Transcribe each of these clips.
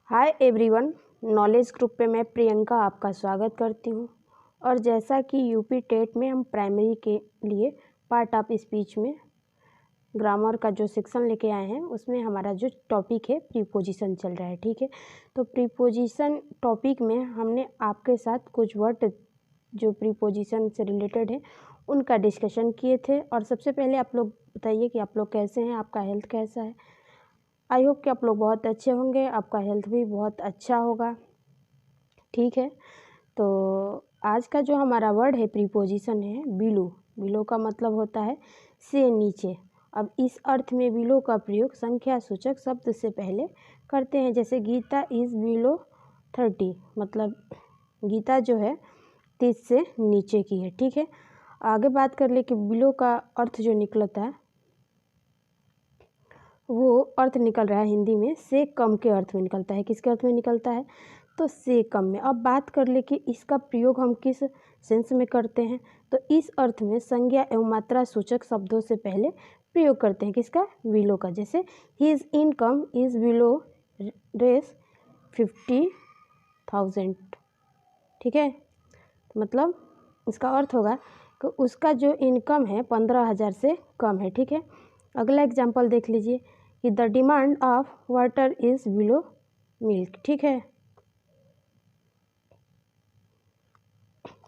Hi everyone, knowledge group पे मैं प्रियंका आपका स्वागत करती हूँ। और जैसा कि यूपी टेट में हम प्राइमरी के लिए पार्ट ऑफ स्पीच में ग्रामर का जो सेक्शन लेके आए हैं उसमें हमारा जो टॉपिक है प्रीपोजिशन चल रहा है। ठीक है, तो प्रीपोजिशन टॉपिक में हमने आपके साथ कुछ वर्ड जो प्रीपोजिशन से रिलेटेड है उनका डिस्कशन किए थे। और सबसे पहले आप लोग बताइए कि आप लोग कैसे हैं, आपका हेल्थ कैसा है। आई होप कि आप लोग बहुत अच्छे होंगे, आपका हेल्थ भी बहुत अच्छा होगा। ठीक है, तो आज का जो हमारा वर्ड है प्रीपोजिशन है बिलो। बिलो का मतलब होता है से नीचे। अब इस अर्थ में बिलो का प्रयोग संख्या सूचक शब्द से पहले करते हैं। जैसे गीता इज़ बिलो 30, मतलब गीता जो है 30 से नीचे की है। ठीक है, आगे बात कर ले कि बिलो का अर्थ जो निकलता है वो अर्थ निकल रहा है हिंदी में से कम के अर्थ में निकलता है। किसके अर्थ में निकलता है? तो से कम में। अब बात कर ले कि इसका प्रयोग हम किस सेंस में करते हैं, तो इस अर्थ में संज्ञा एवं मात्रा सूचक शब्दों से पहले प्रयोग करते हैं। किसका? बिलो का। जैसे his income is below Rs 50,000। ठीक है, मतलब इसका अर्थ होगा कि उसका जो इनकम है 15,000 से कम है। ठीक है, अगला एग्जाम्पल देख लीजिए कि the demand of water is below milk. ठीक है,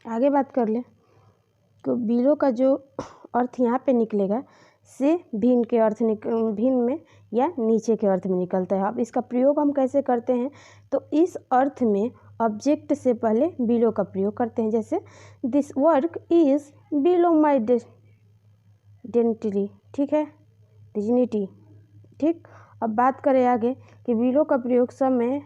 आगे बात कर ले तो बिलो का जो अर्थ यहाँ पे निकलेगा से भिन्न के अर्थ भिन्न में या नीचे के अर्थ में निकलता है। अब इसका प्रयोग हम कैसे करते हैं, तो इस अर्थ में ऑब्जेक्ट से पहले बिलो का प्रयोग करते हैं। जैसे दिस वर्क इज़ बिलो माई डेंटिटी। ठीक है, डिग्निटी। ठीक, अब बात करें आगे कि बिलो का प्रयोग समय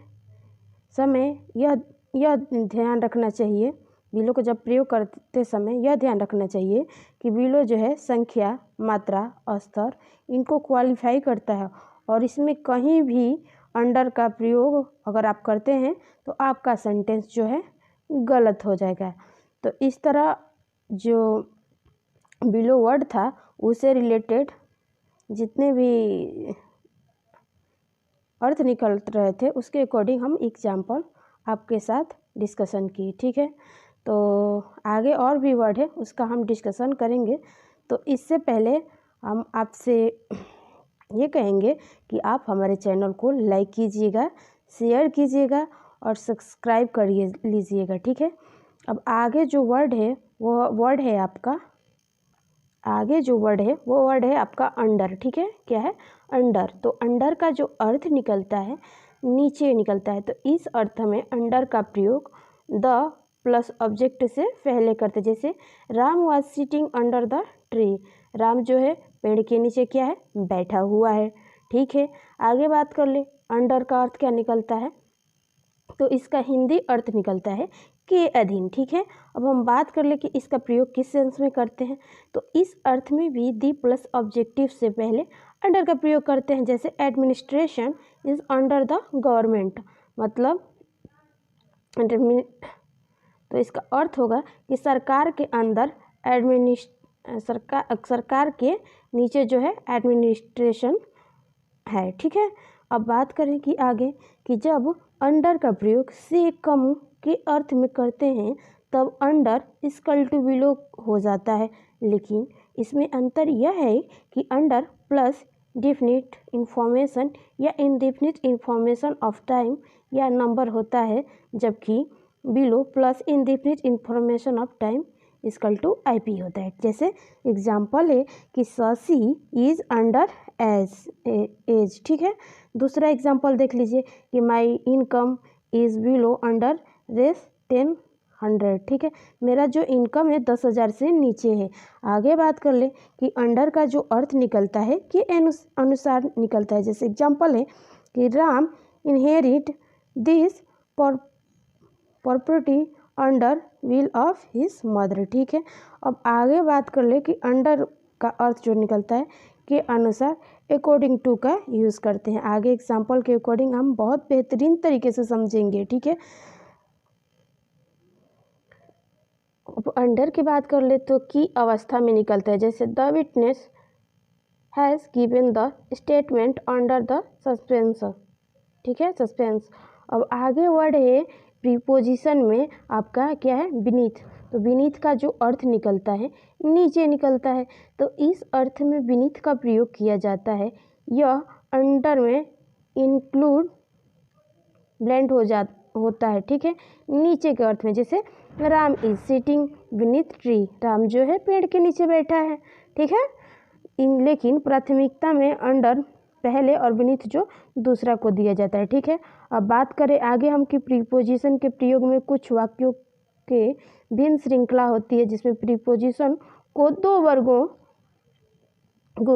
यह ध्यान रखना चाहिए, बिलो को जब प्रयोग करते समय यह ध्यान रखना चाहिए कि बिलो जो है संख्या, मात्रा, स्तर इनको क्वालिफाई करता है। और इसमें कहीं भी अंडर का प्रयोग अगर आप करते हैं तो आपका सेंटेंस जो है गलत हो जाएगा। तो इस तरह जो बिलो वर्ड था उससे रिलेटेड जितने भी अर्थ निकल रहे थे उसके अकॉर्डिंग हम एग्जाम्पल आपके साथ डिस्कशन किए। ठीक है, तो आगे और भी वर्ड है उसका हम डिस्कशन करेंगे। तो इससे पहले हम आपसे ये कहेंगे कि आप हमारे चैनल को लाइक कीजिएगा, शेयर कीजिएगा और सब्सक्राइब कर लीजिएगा। ठीक है, अब आगे जो वर्ड है वो वर्ड है आपका आपका अंडर। ठीक है, क्या है? अंडर। तो अंडर का जो अर्थ निकलता है नीचे निकलता है। तो इस अर्थ में अंडर का प्रयोग द प्लस ऑब्जेक्ट से पहले करते। जैसे Ram was sitting under the tree, Ram जो है पेड़ के नीचे क्या है? बैठा हुआ है। ठीक है, आगे बात कर ले अंडर का अर्थ क्या निकलता है, तो इसका हिंदी अर्थ निकलता है के अधीन। ठीक है, अब हम बात कर ले कि इसका प्रयोग किस सेंस में करते हैं, तो इस अर्थ में भी दी प्लस ऑब्जेक्टिव से पहले अंडर का प्रयोग करते हैं। जैसे administration is under the government, मतलब तो इसका अर्थ होगा कि सरकार के अंदर सरकार के नीचे जो है एडमिनिस्ट्रेशन है। ठीक है, अब बात करें कि आगे कि जब अंडर का प्रयोग से कम के अर्थ में करते हैं तब अंडर इक्वल टू बिलो हो जाता है। लेकिन इसमें अंतर यह है कि अंडर प्लस डेफिनिट इंफॉर्मेशन या इनडेफिनिट इंफॉर्मेशन ऑफ टाइम या नंबर होता है, जबकि below plus indefinite information of time equal to IP होता है। जैसे एग्जाम्पल है कि शशि इज अंडर एज। ठीक है, दूसरा एग्जाम्पल देख लीजिए कि my income is below under Rs 10,100। ठीक है, मेरा जो इनकम है 10,000 से नीचे है। आगे बात कर ले कि अंडर का जो अर्थ निकलता है कि अनुसार निकलता है। जैसे एग्जाम्पल है कि Ram inherit this property under will of his mother. ठीक है, अब आगे बात कर ले कि अंडर का अर्थ जो निकलता है के अनुसार अकॉर्डिंग टू का यूज़ करते हैं। आगे एग्जाम्पल के अकॉर्डिंग हम बहुत बेहतरीन तरीके से समझेंगे। ठीक है, अब अंडर की बात कर ले तो की अवस्था में निकलता है। जैसे the witness has given the statement under the suspense. ठीक है, सस्पेंस। अब आगे वर्ड है प्रीपोजिशन में आपका क्या है, बीनीथ। तो बीनीथ का जो अर्थ निकलता है नीचे निकलता है, तो इस अर्थ में बीनीथ का प्रयोग किया जाता है। यह अंडर में इंक्लूड ब्लेंड होता है, ठीक है, नीचे के अर्थ में। जैसे Ram is sitting beneath tree, Ram जो है पेड़ के नीचे बैठा है, ठीक है। लेकिन प्राथमिकता में अंडर पहले और बीनीथ जो दूसरा को दिया जाता है, ठीक है। अब बात करें आगे हम कि प्रीपोजिशन के प्रयोग में कुछ वाक्यों के भिन्न श्रृंखला होती है, जिसमें प्रीपोजिशन को 2 वर्गों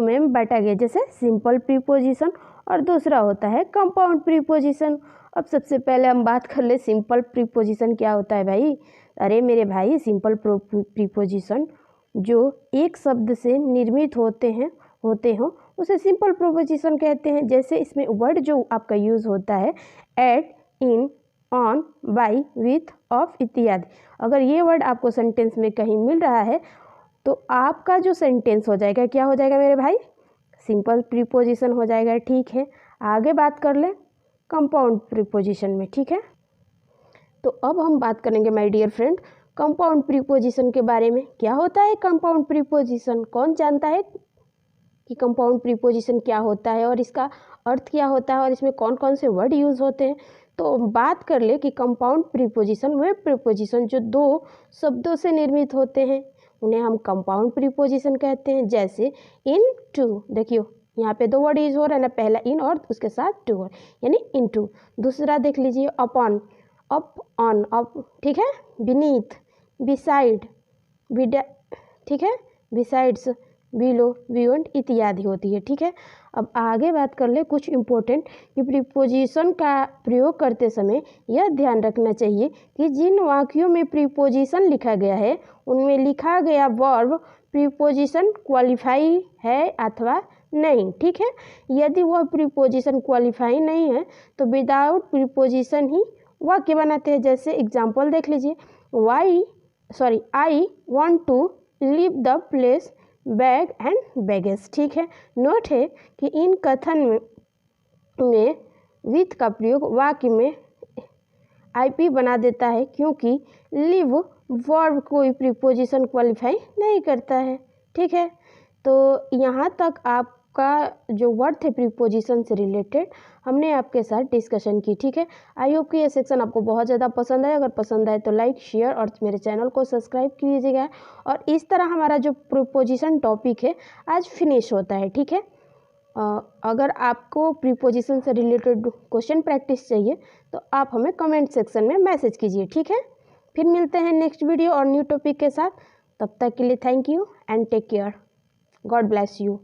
में बांटा गया, जैसे सिंपल प्रीपोजिशन और दूसरा होता है कंपाउंड प्रीपोजिशन। अब सबसे पहले हम बात कर ले सिंपल प्रीपोजिशन क्या होता है भाई। अरे मेरे भाई, सिंपल प्रीपोजिशन जो एक शब्द से निर्मित होते हो उसे सिंपल प्रीपोजिशन कहते हैं। जैसे इसमें वर्ड जो आपका यूज़ होता है at, in, on, by, with, of इत्यादि। अगर ये वर्ड आपको सेंटेंस में कहीं मिल रहा है तो आपका जो सेंटेंस हो जाएगा क्या हो जाएगा मेरे भाई, सिंपल प्रीपोजिशन हो जाएगा, ठीक है। आगे बात कर लें कंपाउंड प्रीपोजिशन में, ठीक है। तो अब हम बात करेंगे my dear friend compound preposition के बारे में। क्या होता है कंपाउंड प्रीपोजिशन, कौन जानता है कि कंपाउंड प्रीपोजिशन क्या होता है और इसका अर्थ क्या होता है और इसमें कौन कौन से वर्ड यूज़ होते हैं। तो बात कर ले कि कंपाउंड प्रीपोजिशन वे प्रीपोजिशन जो 2 शब्दों से निर्मित होते हैं उन्हें हम कंपाउंड प्रीपोजिशन कहते हैं। जैसे इन टू, देखियो यहाँ पे 2 वर्ड यूज हो रहा है ना, पहला इन और उसके साथ टू वर्ड यानी इन टू। दूसरा देख लीजिए अपॉन, अप, ऑन, अप, ठीक है, बीनीथ, बिसाइड, ठीक है, बिसाइड्स, बिलो, बियॉन्ड इत्यादि होती है, ठीक है। अब आगे बात कर ले कुछ इम्पोर्टेंट कि प्रीपोजिशन का प्रयोग करते समय यह ध्यान रखना चाहिए कि जिन वाक्यों में प्रीपोजिशन लिखा गया है उनमें लिखा गया वर्ब प्रीपोजिशन क्वालिफाई है अथवा नहीं, ठीक है। यदि वह प्रीपोजिशन क्वालिफाई नहीं है तो विदाउट प्रीपोजिशन ही वाक्य बनाते हैं। जैसे एग्जाम्पल देख लीजिए, I want to leave the place bag and baggage, ठीक है। नोट है कि इन कथन में विथ का प्रयोग वाक्य में आईपी बना देता है, क्योंकि लिव वर्ब कोई प्रीपोजिशन क्वालिफाई नहीं करता है, ठीक है। तो यहाँ तक आपका जो वर्ड थे प्रीपोजिशन से रिलेटेड हमने आपके साथ डिस्कशन की, ठीक है। आई होप कि ये सेक्शन आपको बहुत ज़्यादा पसंद आए। अगर पसंद आए तो लाइक, शेयर और मेरे चैनल को सब्सक्राइब कीजिएगा। और इस तरह हमारा जो प्रीपोजिशन टॉपिक है आज फिनिश होता है, ठीक है। अगर आपको प्रीपोजिशन से रिलेटेड क्वेश्चन प्रैक्टिस चाहिए तो आप हमें कमेंट सेक्शन में मैसेज कीजिए, ठीक है। फिर मिलते हैं नेक्स्ट वीडियो और न्यू टॉपिक के साथ। तब तक के लिए thank you and take care. God bless you.